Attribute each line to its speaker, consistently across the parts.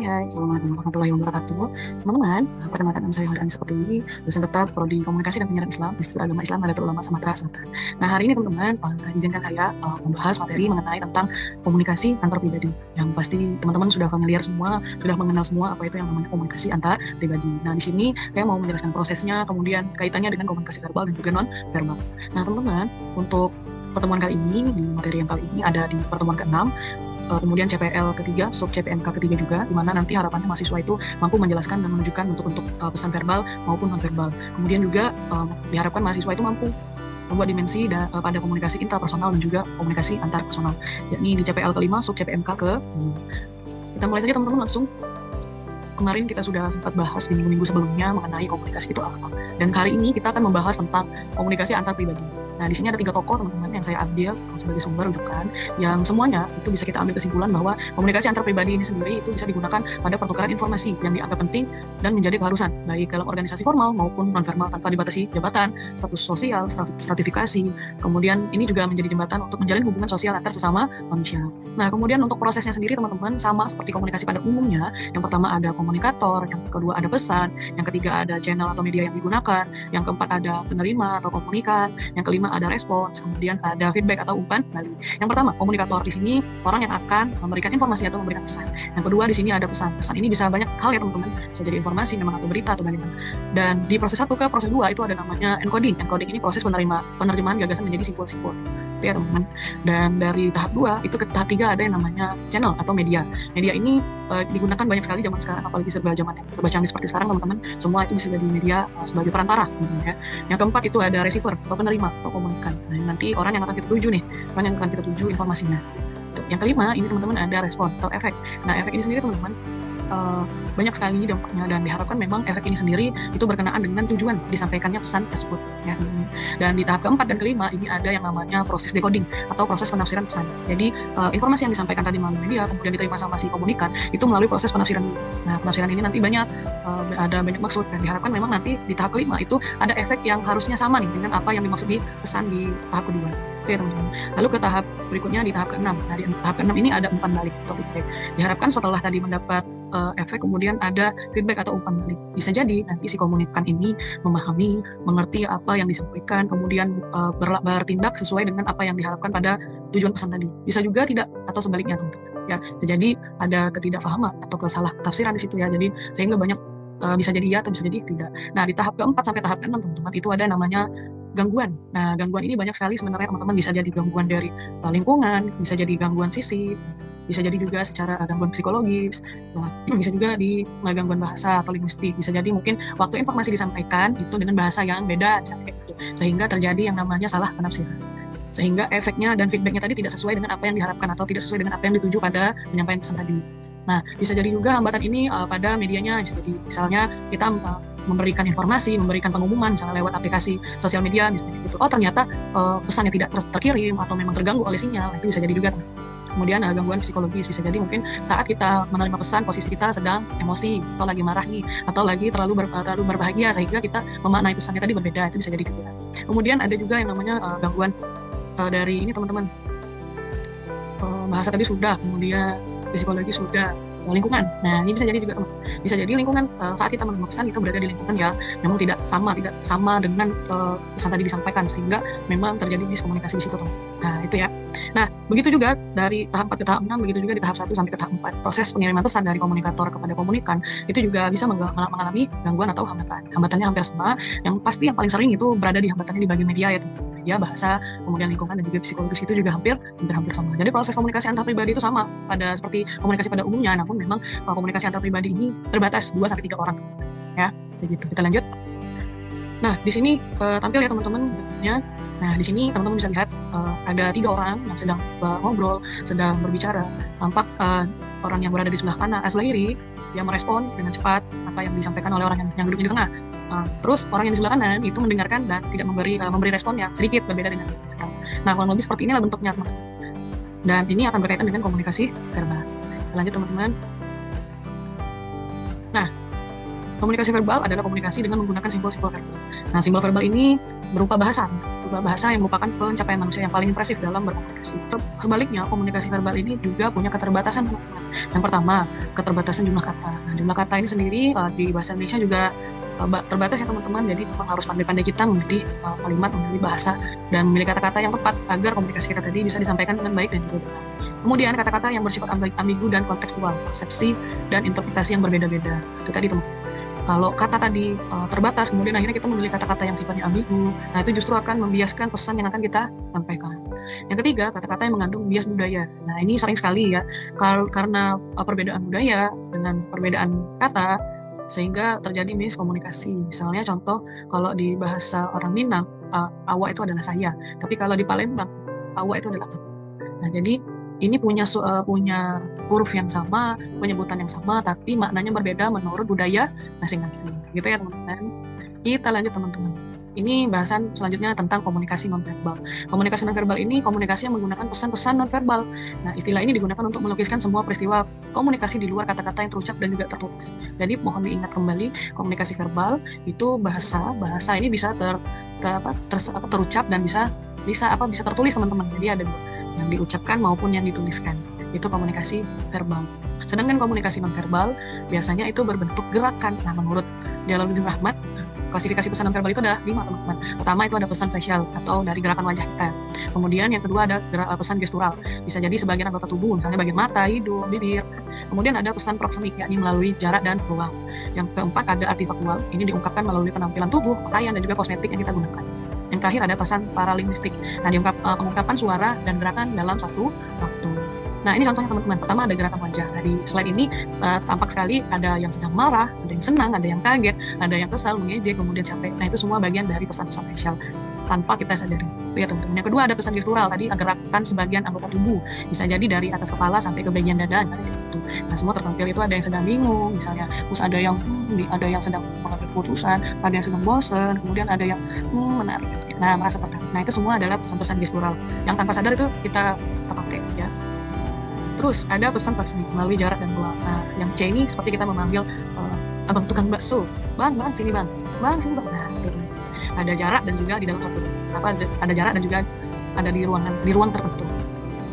Speaker 1: Hai, Assalamualaikum warahmatullahi wabarakatuh. Teman-teman, perkenalkan saya Hadan Seperti, dosen tetap Prodi Komunikasi dan Penyiaran Islam, Institut Agama Islam Nadatul Ulama Sumatera Selatan. Nah, hari ini teman-teman, saya izinkan saya membahas materi mengenai tentang komunikasi antar pribadi. Yang pasti teman-teman sudah familiar semua, sudah mengenal semua apa itu yang namanya komunikasi antar pribadi. Nah, di sini saya mau menjelaskan prosesnya, kemudian kaitannya dengan komunikasi verbal dan juga non-verbal. Nah, teman-teman, untuk pertemuan kali ini, di materi yang kali ini ada di pertemuan ke-6, kemudian CPL ketiga, sub CPMK ketiga juga, di mana nanti harapannya mahasiswa itu mampu menjelaskan dan menunjukkan untuk pesan verbal maupun non-verbal. Kemudian juga diharapkan mahasiswa itu mampu membuat dimensi pada komunikasi intrapersonal dan juga komunikasi antar personal, yakni di CPL kelima, sub CPMK ke. Kita mulai saja teman-teman langsung. Kemarin kita sudah sempat bahas di minggu-minggu sebelumnya mengenai komunikasi itu apa. Dan hari ini kita akan membahas tentang komunikasi antar pribadi. Nah, di sini ada 3 tokoh teman-teman yang saya ambil sebagai sumber rujukan, yang semuanya itu bisa kita ambil kesimpulan bahwa komunikasi antar pribadi ini sendiri itu bisa digunakan pada pertukaran informasi yang dianggap penting dan menjadi keharusan, baik dalam organisasi formal maupun non-formal tanpa dibatasi jabatan, status sosial, stratifikasi. Kemudian ini juga menjadi jembatan untuk menjalin hubungan sosial antar sesama manusia. Nah, kemudian untuk prosesnya sendiri teman-teman sama seperti komunikasi pada umumnya. Yang pertama ada komunikator, yang kedua ada pesan, yang ketiga ada channel atau media yang digunakan, yang keempat ada penerima atau komunikan, yang kelima ada respons, kemudian ada feedback atau umpan balik. Yang pertama, komunikator di sini orang yang akan memberikan informasi atau memberikan pesan. Yang kedua di sini ada pesan. Pesan ini bisa banyak hal ya teman-teman, bisa jadi informasi memang atau berita atau bagaimana. Dan di proses 1 ke proses 2 itu ada namanya encoding. Encoding ini proses penerimaan gagasan menjadi simpul-simpul. Itu ya teman-teman. Dan dari tahap 2 itu ke tahap 3 ada yang namanya channel atau media. Media ini digunakan banyak sekali zaman sekarang, apalagi serba canggih seperti sekarang teman-teman. Semua itu bisa jadi media sebagai perantara, ya. Yang keempat itu ada receiver atau penerima atau komunikan. Nah, nanti orang yang akan kita tuju nih, orang yang akan kita tuju informasinya. Yang kelima ini teman-teman ada respon atau efek. Nah, efek ini sendiri teman-teman banyak sekali dampaknya, dan diharapkan memang efek ini sendiri itu berkenaan dengan tujuan disampaikannya pesan tersebut, ya. Dan di tahap keempat dan kelima ini ada yang namanya proses decoding atau proses penafsiran pesan. Jadi informasi yang disampaikan tadi melalui media kemudian diterima sama si komunikan itu melalui proses penafsiran. Nah, penafsiran ini nanti ada banyak maksud, dan diharapkan memang nanti di tahap kelima itu ada efek yang harusnya sama nih dengan apa yang dimaksud di pesan di tahap kedua. Oke teman-teman. Lalu ke tahap berikutnya di tahap ke-6. Nah, di tahap ke-6 ini ada umpan balik atau feedback. Diharapkan setelah tadi mendapat efek kemudian ada feedback atau umpan balik. Bisa jadi nanti si komunikan ini memahami, mengerti apa yang disampaikan, kemudian bertindak sesuai dengan apa yang diharapkan pada tujuan pesan tadi. Bisa juga tidak atau sebaliknya teman-teman. Ya, jadi ada ketidakfahaman atau kesalah tafsiran di situ ya. Jadi sehingga banyak bisa jadi ya atau bisa jadi tidak. Nah, di tahap ke-4 sampai tahap ke-6 teman-teman itu ada namanya gangguan. Nah, gangguan ini banyak sekali sebenarnya teman-teman, bisa jadi gangguan dari lingkungan, bisa jadi gangguan fisik, bisa jadi juga secara gangguan psikologis, bisa juga di gangguan bahasa atau linguistik. Bisa jadi mungkin waktu informasi disampaikan itu dengan bahasa yang beda, sehingga terjadi yang namanya salah penafsiran. Sehingga efeknya dan feedbacknya tadi tidak sesuai dengan apa yang diharapkan atau tidak sesuai dengan apa yang dituju pada penyampaian pesan tadi. Nah, bisa jadi juga hambatan ini pada medianya. Jadi misalnya kita memberikan informasi, memberikan pengumuman misalnya lewat aplikasi sosial media misalnya gitu. Oh, ternyata pesannya tidak terkirim atau memang terganggu oleh sinyal. Itu bisa jadi juga. Kemudian gangguan psikologis, bisa jadi mungkin saat kita menerima pesan posisi kita sedang emosi atau lagi marah nih, atau lagi terlalu berbahagia sehingga kita memaknai pesannya tadi berbeda. Itu bisa jadi juga. Kemudian ada juga yang namanya gangguan dari ini teman-teman, bahasa tadi sudah, kemudian psikologi sudah, lingkungan. Nah, ini bisa jadi juga teman. Bisa jadi lingkungan saat kita menerima pesan kita berada di lingkungan yang memang tidak sama dengan pesan tadi disampaikan, sehingga memang terjadi miskomunikasi di situ teman. Nah, itu ya. Nah, begitu juga dari tahap 4 ke tahap 6, begitu juga di tahap 1 sampai ke tahap 4. Proses pengiriman pesan dari komunikator kepada komunikan itu juga bisa mengalami gangguan atau hambatan. Hambatannya hampir sama. Yang pasti yang paling sering itu berada di hambatannya di bagian media, yaitu media, bahasa, kemudian lingkungan dan juga psikologis, itu juga hampir sama. Jadi proses komunikasi antar pribadi itu sama pada seperti komunikasi pada umumnya, namun memang komunikasi antar pribadi ini terbatas 2 sampai 3 orang. Ya, begitu. Kita lanjut. Nah, di sini tampil ya teman-teman bentuknya. Nah, di sini teman-teman bisa lihat ada 3 orang yang sedang ngobrol, sedang berbicara. Tampak orang yang berada di sebelah kiri dia merespon dengan cepat apa yang disampaikan oleh orang yang duduk di tengah. Terus orang yang di sebelah kanan itu mendengarkan dan tidak memberi respon yang sedikit berbeda dengan sekarang. Nah, kurang lebih seperti inilah bentuknya teman-teman. Dan ini akan berkaitan dengan komunikasi verbal. Lanjut teman-teman. Nah, komunikasi verbal adalah komunikasi dengan menggunakan simbol-simbol verbal. Nah, simbol verbal ini berupa bahasa yang merupakan pencapaian manusia yang paling impresif dalam berkomunikasi. Sebaliknya, komunikasi verbal ini juga punya keterbatasan, teman-teman. Yang pertama, keterbatasan jumlah kata. Nah, jumlah kata ini sendiri di bahasa Indonesia juga terbatas ya teman-teman, jadi memang harus pandai-pandai kita memilih kalimat, memilih bahasa, dan memilih kata-kata yang tepat agar komunikasi kita tadi bisa disampaikan dengan baik dan juga benar. Kemudian kata-kata yang bersifat ambigu dan kontekstual, persepsi dan interpretasi yang berbeda-beda. Itu tadi teman-teman. Kalau kata tadi terbatas, kemudian akhirnya kita memilih kata-kata yang sifatnya ambigu, nah itu justru akan membiaskan pesan yang akan kita sampaikan. Yang ketiga, kata-kata yang mengandung bias budaya. Nah ini sering sekali ya, karena perbedaan budaya dengan perbedaan kata, sehingga terjadi miskomunikasi. Misalnya contoh, kalau di bahasa orang Minang, awa itu adalah saya, tapi kalau di Palembang, awa itu adalah aku. Nah jadi ini punya huruf yang sama, penyebutan yang sama, tapi maknanya berbeda menurut budaya masing-masing. Gitu ya teman-teman. Kita lanjut teman-teman. Ini bahasan selanjutnya tentang komunikasi nonverbal. Komunikasi nonverbal ini komunikasi yang menggunakan pesan-pesan nonverbal. Nah, istilah ini digunakan untuk melukiskan semua peristiwa komunikasi di luar kata-kata yang terucap dan juga tertulis. Jadi mohon diingat kembali, komunikasi verbal itu bahasa ini bisa terucap dan bisa tertulis teman-teman. Jadi ada yang diucapkan maupun yang dituliskan. Itu komunikasi verbal. Sedangkan komunikasi nonverbal biasanya itu berbentuk gerakan. Nah, menurut Jalaluddin Rahmat, klasifikasi pesan nonverbal itu ada 5 teman-teman. Pertama itu ada pesan facial atau dari gerakan wajah kita. Kemudian yang kedua ada pesan gestural. Bisa jadi sebagian anggota tubuh, misalnya bagian mata, hidung, bibir. Kemudian ada pesan proksemik, yakni melalui jarak dan ruang. Yang keempat ada artifaktual. Ini diungkapkan melalui penampilan tubuh, pakaian dan juga kosmetik yang kita gunakan. Yang terakhir ada pesan paralinguistik. Nah, pengungkapan suara dan gerakan dalam satu waktu. Nah, ini contohnya teman-teman. Pertama ada gerakan wajah. Nah, di slide ini tampak sekali ada yang sedang marah, ada yang senang, ada yang kaget, ada yang kesal, mengejek, kemudian capek. Nah, itu semua bagian dari pesan-pesan facial tanpa kita sadari. Itu ya teman-teman. Yang kedua ada pesan gestural. Tadi gerakan sebagian anggota tubuh. Bisa jadi dari atas kepala sampai ke bagian dada. Gitu. Nah, semua tertampil itu ada yang sedang bingung, misalnya. Terus ada yang sedang mengambil keputusan, ada yang sedang bosan, kemudian ada yang menarik. Nah, merasa tertarik. Nah, itu semua adalah pesan-pesan gestural yang tanpa sadar itu kita pakai ya. Terus ada pesan proksemik melalui jarak dan ruang. Nah, yang C ini seperti kita memanggil abang tukang bakso, bang sini bang sini bang. Nah, itu ada jarak dan juga di dalam satu ada jarak dan juga ada di ruang tertentu.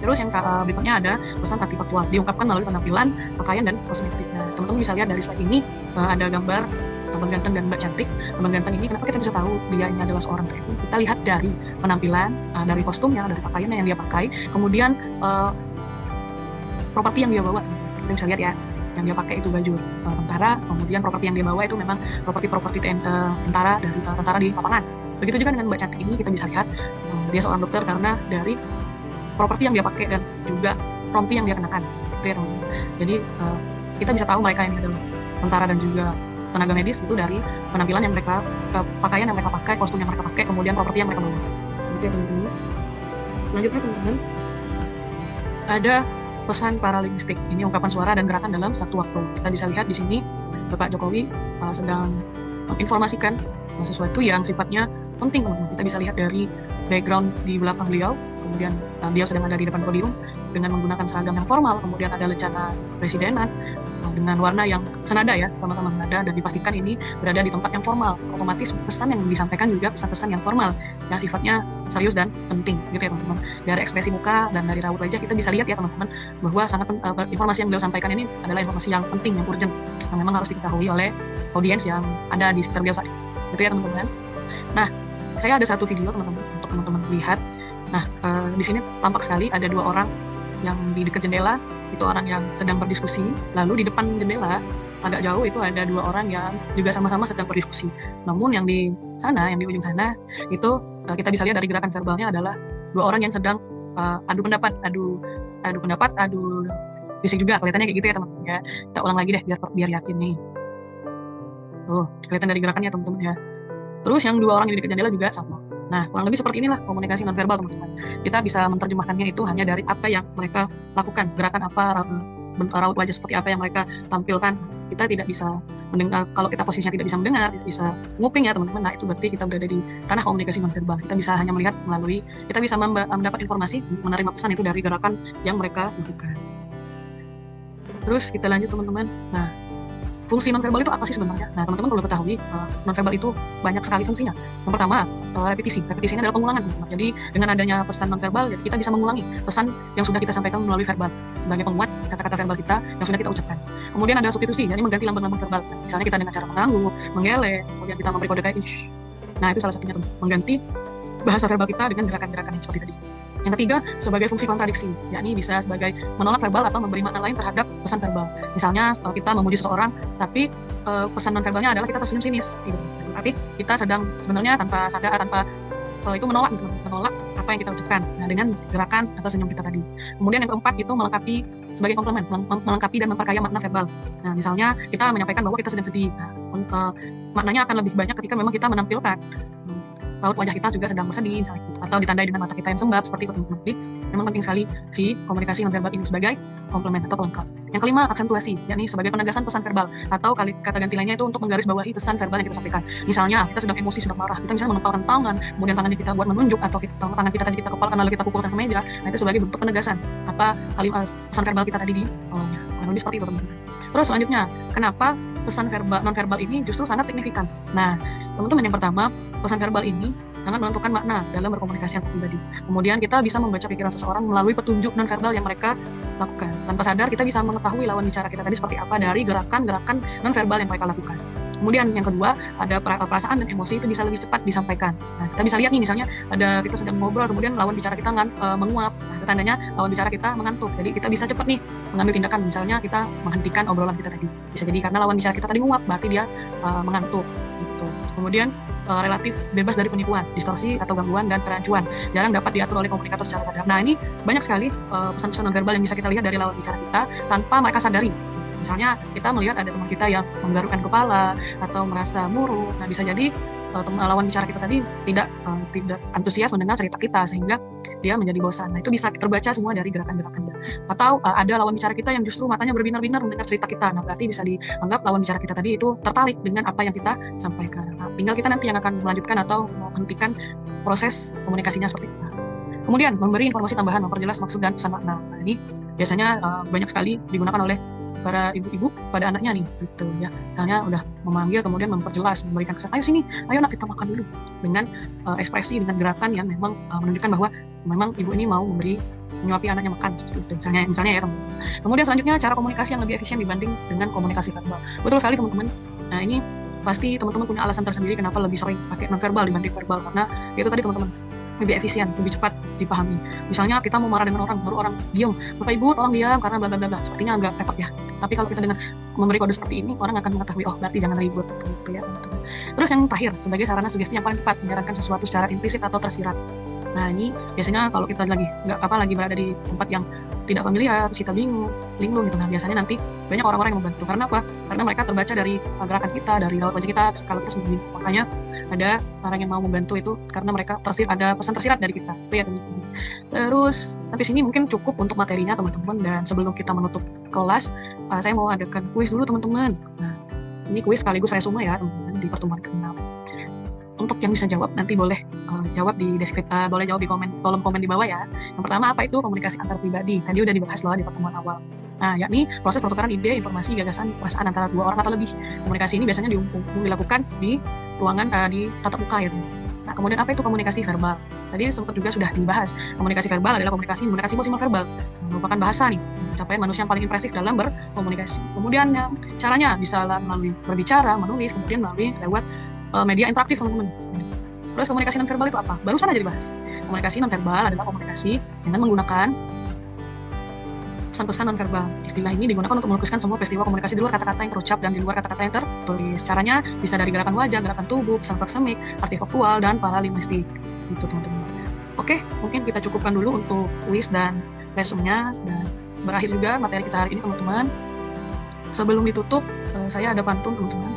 Speaker 1: Terus yang berikutnya ada pesan artifaktual, diungkapkan melalui penampilan, pakaian dan kosmetik. Nah, teman-teman bisa lihat dari slide ini ada gambar abang ganteng dan mbak cantik. Abang ganteng ini kenapa kita bisa tahu dia ini adalah seorang travel? Kita lihat dari penampilan, dari kostumnya, dari pakaiannya yang dia pakai, kemudian properti yang dia bawa. Kita bisa lihat ya, yang dia pakai itu baju tentara, kemudian properti yang dia bawa itu memang properti tentara dari tentara di lapangan. Begitu juga dengan mbak cantik ini, kita bisa lihat dia seorang dokter karena dari properti yang dia pakai dan juga rompi yang dia kenakan. Itu ya teman-teman. Jadi kita bisa tahu mereka ini adalah tentara dan juga tenaga medis itu dari penampilan yang mereka, pakaian yang mereka pakai, kostum yang mereka pakai, kemudian properti yang mereka bawa. Itu ya teman-teman. Selanjutnya teman-teman, ada pesan paralinguistik. Ini ungkapan suara dan gerakan dalam satu waktu. Kita bisa lihat di sini Bapak Jokowi sedang menginformasikan sesuatu yang sifatnya penting, teman-teman. Kita bisa lihat dari background di belakang beliau, kemudian beliau sedang ada di depan podium dengan menggunakan seragam yang formal, kemudian ada lencana presidenan dengan warna yang senada ya, sama-sama senada, dan dipastikan ini berada di tempat yang formal. Otomatis pesan yang disampaikan juga pesan-pesan yang formal, yang sifatnya serius dan penting, gitu ya teman-teman. Dari ekspresi muka dan dari raut wajah kita bisa lihat ya teman-teman, bahwa informasi yang beliau sampaikan ini adalah informasi yang penting, yang urgent, yang memang harus diketahui oleh audiens yang ada di sekitar beliau saat ini, gitu ya teman-teman. Nah, saya ada satu video teman-teman untuk teman-teman lihat. Nah, di sini tampak sekali ada dua orang yang di dekat jendela, itu orang yang sedang berdiskusi. Lalu di depan jendela agak jauh itu ada dua orang yang juga sama-sama sedang berdiskusi. Namun yang di sana, yang di ujung sana itu kita bisa lihat dari gerakan verbalnya adalah dua orang yang sedang adu pendapat, adu fisik juga, kelihatannya kayak gitu ya teman-teman ya. Kita ulang lagi deh biar yakin nih. Kelihatan dari gerakannya teman-teman ya. Terus yang dua orang yang di dekat jendela juga sama. Nah, kurang lebih seperti inilah komunikasi nonverbal teman-teman. Kita bisa menerjemahkannya itu hanya dari apa yang mereka lakukan, gerakan apa, raut wajah seperti apa yang mereka tampilkan. Kita tidak bisa mendengar, kalau kita posisinya tidak bisa mendengar, tidak bisa nguping ya teman-teman. Nah, itu berarti kita berada di ranah komunikasi nonverbal. Kita bisa hanya melihat kita bisa mendapat informasi, menerima pesan itu dari gerakan yang mereka lakukan. Terus kita lanjut teman-teman. Nah, fungsi nonverbal itu apa sih sebenarnya? Nah, teman-teman perlu ketahui nonverbal itu banyak sekali fungsinya. Yang pertama, repetisi. Repetisi ini adalah pengulangan. Jadi dengan adanya pesan nonverbal, jadi kita bisa mengulangi pesan yang sudah kita sampaikan melalui verbal sebagai penguat kata-kata verbal kita yang sudah kita ucapkan. Kemudian ada substitusi, yakni mengganti lambang-lambang verbal. Misalnya kita dengan cara mengangguk, menggeleng, kemudian kita memberi kode kayak ish. Nah, itu salah satunya teman, mengganti bahasa verbal kita dengan gerakan-gerakan yang seperti tadi. Yang ketiga, sebagai fungsi kontradiksi, yakni bisa sebagai menolak verbal atau memberi makna lain terhadap pesan verbal. Misalnya kita memuji seseorang, tapi pesan non-verbalnya adalah kita tersenyum sinis. Gitu. Berarti kita sedang sebenarnya tanpa sadar, tanpa itu menolak, gitu, menolak apa yang kita ucapkan. Nah, dengan gerakan atau senyum kita tadi. Kemudian yang keempat itu melengkapi sebagai komplement, melengkapi dan memperkaya makna verbal. Nah, misalnya kita menyampaikan bahwa kita sedang sedih. Nah, maknanya akan lebih banyak ketika memang kita menampilkan raut wajah kita juga sedang bersedih misalnya, atau ditandai dengan mata kita yang sembab seperti itu teman-teman. Jadi memang penting sekali si komunikasi nonverbal ini sebagai komplement atau pelengkap. Yang kelima, aksentuasi, yakni sebagai penegasan pesan verbal atau kata ganti lainnya itu untuk menggarisbawahi pesan verbal yang kita sampaikan. Misalnya kita sedang emosi, sedang marah, kita bisa menempelkan tangan, kemudian tangan kita buat menunjuk, atau tangan kita tadi kita kepalkan lalu kita pukulkan ke meja. Nah, itu sebagai bentuk penegasan apa pesan verbal kita tadi di awalnya. Kurang lebih seperti itu teman-teman. Terus selanjutnya, kenapa pesan verbal nonverbal ini justru sangat signifikan? Nah, teman-teman, yang pertama, pesan verbal ini sangat menentukan makna dalam berkomunikasi antar pribadi. Kemudian kita bisa membaca pikiran seseorang melalui petunjuk nonverbal yang mereka lakukan. Tanpa sadar kita bisa mengetahui lawan bicara kita tadi seperti apa dari gerakan-gerakan nonverbal yang mereka lakukan. Kemudian yang kedua, ada perasaan dan emosi itu bisa lebih cepat disampaikan. Nah, kita bisa lihat nih, misalnya ada kita sedang ngobrol, kemudian lawan bicara kita menguap. Nah, itu tandanya lawan bicara kita mengantuk. Jadi kita bisa cepat nih mengambil tindakan, misalnya kita menghentikan obrolan kita tadi. Bisa jadi karena lawan bicara kita tadi menguap, berarti dia mengantuk. Gitu. Kemudian relatif bebas dari penipuan, distorsi atau gangguan dan kerancuan, jarang dapat diatur oleh komunikator secara sadar. Nah, ini banyak sekali pesan-pesan nonverbal yang bisa kita lihat dari lawan bicara kita tanpa mereka sadari. Misalnya kita melihat ada teman kita yang menggarukkan kepala atau merasa murung. Nah, bisa jadi lawan bicara kita tadi tidak antusias mendengar cerita kita sehingga dia menjadi bosan. Nah, itu bisa terbaca semua dari gerakan-gerakannya. Atau ada lawan bicara kita yang justru matanya berbinar-binar mendengar cerita kita. Nah, berarti bisa dianggap lawan bicara kita tadi itu tertarik dengan apa yang kita sampaikan. Nah, tinggal kita nanti yang akan melanjutkan atau menghentikan proses komunikasinya seperti itu. Kemudian memberi informasi tambahan, memperjelas maksud dan pesan makna. Nah, ini biasanya banyak sekali digunakan oleh para ibu-ibu pada anaknya nih, gitu ya. Misalnya udah memanggil, kemudian memperjelas, memberikan kesan, ayo sini, ayo nak kita makan dulu, dengan ekspresi, dengan gerakan yang memang menunjukkan bahwa memang ibu ini mau menyuapi anaknya makan, gitu. Misalnya ya teman-teman. Kemudian selanjutnya cara komunikasi yang lebih efisien dibanding dengan komunikasi verbal. Betul sekali teman-teman. Nah, ini pasti teman-teman punya alasan tersendiri kenapa lebih sering pakai non-verbal dibanding verbal, karena itu tadi teman-teman, lebih efisien, lebih cepat dipahami. Misalnya kita mau marah dengan orang, baru orang diam, Bapak Ibu tolong diam karena bla bla bla, sepertinya agak repot ya. Tapi kalau kita dengan memberi kode seperti ini, orang akan mengetahui, oh berarti jangan ribut, gitu ya teman-teman. Terus yang terakhir, sebagai sarana sugesti yang paling tepat, menyarankan sesuatu secara implisit atau tersirat. Nah, ini biasanya kalau kita lagi berada di tempat yang tidak familiar, terus kita bingung gitu. Nah, biasanya nanti banyak orang-orang yang membantu. Karena apa? Karena mereka terbaca dari gerakan kita, dari raut wajah kita, kalau kita sendiri. Makanya ada orang yang mau membantu itu karena mereka ada pesan tersirat dari kita. Itu ya teman-teman. Terus sampai sini mungkin cukup untuk materinya teman-teman, dan sebelum kita menutup kelas, saya mau adakan kuis dulu teman-teman. Nah, ini kuis sekaligus resume ya teman-teman di pertemuan ke-6. Untuk yang bisa jawab nanti boleh jawab di boleh jawab di kolom komen di bawah ya. Yang pertama, apa itu komunikasi antar pribadi? Tadi udah dibahas loh di pertemuan awal. Nah, yakni proses pertukaran ide, informasi, gagasan, perasaan antara dua orang atau lebih. Komunikasi ini biasanya dilakukan di ruangan di tatap muka ya. Nah, kemudian apa itu komunikasi verbal? Tadi sempat juga sudah dibahas. Komunikasi verbal adalah komunikasi musimal verbal, merupakan bahasa nih, pencapaian manusia yang paling impresif dalam berkomunikasi. Kemudian caranya bisa melalui berbicara, menulis, kemudian melalui lewat media interaktif teman-teman. Terus komunikasi nonverbal itu apa? Barusan aja dibahas. Komunikasi nonverbal adalah komunikasi dengan menggunakan pesan-pesan nonverbal. Istilah ini digunakan untuk melukiskan semua peristiwa komunikasi di luar kata-kata yang terucap dan di luar kata-kata yang tertulis. Caranya bisa dari gerakan wajah, gerakan tubuh, pesan proksemik, arti faktual, dan paralinguistik. Gitu teman-teman. Oke, mungkin kita cukupkan dulu untuk kuis dan resumenya, dan berakhir juga materi kita hari ini teman-teman. Sebelum ditutup, saya ada pantun teman-teman.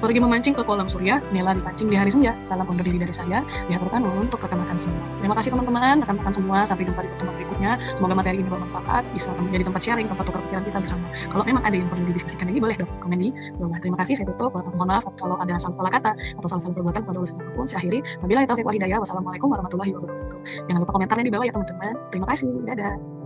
Speaker 1: Pergi memancing ke kolam surya, Nela dipancing di hari senja. Salam undur diri dari saya, dihaturkan untuk rekan-rekan semua. Terima kasih teman-teman, rekan-rekan semua. Sampai jumpa di pertemuan berikutnya. Semoga materi ini bermanfaat, bisa menjadi tempat sharing, tempat tukar pikiran kita bersama. Kalau memang ada yang perlu didiskusikan lagi, boleh dong komen di bawah. Terima kasih, saya tutup. Mohon maaf kalau ada salah kata atau salah perbuatan pada urusan apapun. Saya akhiri. Wabillahi taufiq wal hidayah. Wassalamualaikum warahmatullahi wabarakatuh. Jangan lupa komentarnya di bawah ya teman-teman. Terima kasih. Dadah.